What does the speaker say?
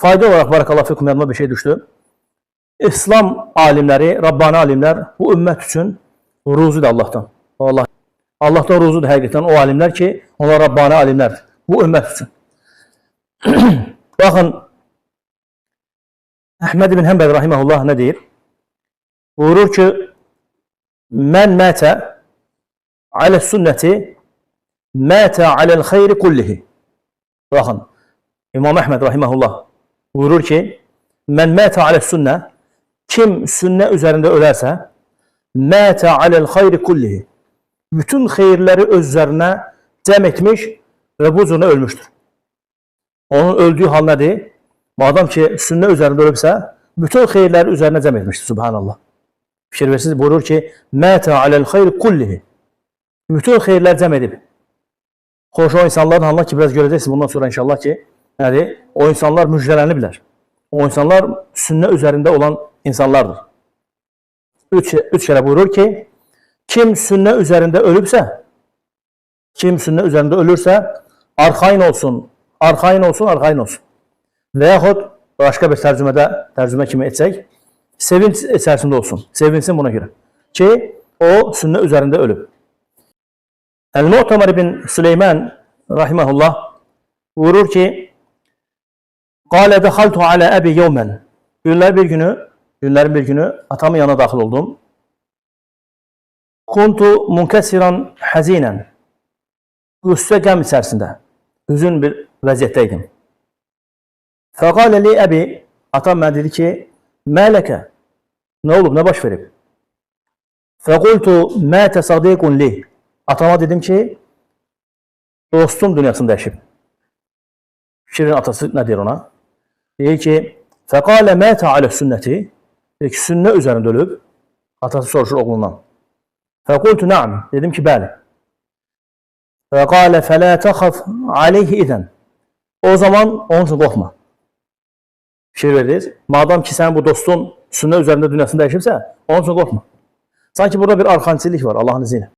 fayda olarak barakallahu fikum yanıma bir şey düştü. İslam alimleri, Rabbani alimler bu ümmet için ruzudur Allah'tan. Allah'tan ruzudur həqiqətən o alimler ki, onlar Rabbani alimler bu ümmet için. Bakın, Ahmed ibn Hanbel rahimehullah ne deyir? Buyurur ki, men mâte ale sünneti mâte alel hayri kullihi. Bakın, İmam Ahmed rahimehullah buyurur ki, men mâte ale sünne, kim sünne üzerinde ölerse, mâte alel hayri kullihi. Bütün hayırları öz üzerine cem etmiş ve bu zurna ölmüştür. Onun öldüğü hal nedir? Madem ki sünne üzerinde ölübse, bütün hayırları üzerine cem etmiştir. Subhanallah. Şerifsiz buyurur ki, mâte alel hayri kullihi. Bütün hayırlar cem edip. Hoş o insanların halına ki biraz göreceksiniz bundan sonra inşallah ki, yani o insanlar müjdeleniblər. O insanlar sünne üzerinde olan insanlardır. Üç kere buyurur ki, kim sünne üzerinde ölübse, kim sünne üzerinde ölürse, arxain olsun, arxain olsun, arxain olsun. Veyahut başka bir tercüme kimi etsek, sevinç içerisinde olsun. Sevinsin buna göre. Ki o sünne üzerinde ölüb. El-Mu'tamar bin Süleyman rahimehullah buyurur ki, "Qâle dehaltu ala abi yevmen." Günlerin bir günü atamın yanına daxil oldum. Kuntu munkesiran hazinen. Üstə qəm içərisində, üzün bir vəziyyətdəydim. Fəqalə li əbi, atam mənə dedi ki, mələkə, nə olub, nə baş verib? Fəqultu mətə sadiqun li. Atama dedim ki, dostum dünyasını dəyişib. Şirin atası nə deyir ona? Deyir ki, fəqalə mətə alə sünnəti. Deyir ki, sünnə üzərində ölüb. Atası soruşur oğlundan. Fəqultu na'am. Dedim ki, bəli. Fəqalə fələ təxaf aleyhi idən. O zaman onun üçün qorxma. Fikir verilir. Madem ki sen bu dostun sünnet üzerinde dünyasını değişirse onun için korkma. Sanki burada bir arxançilik var Allah'ın izniyle.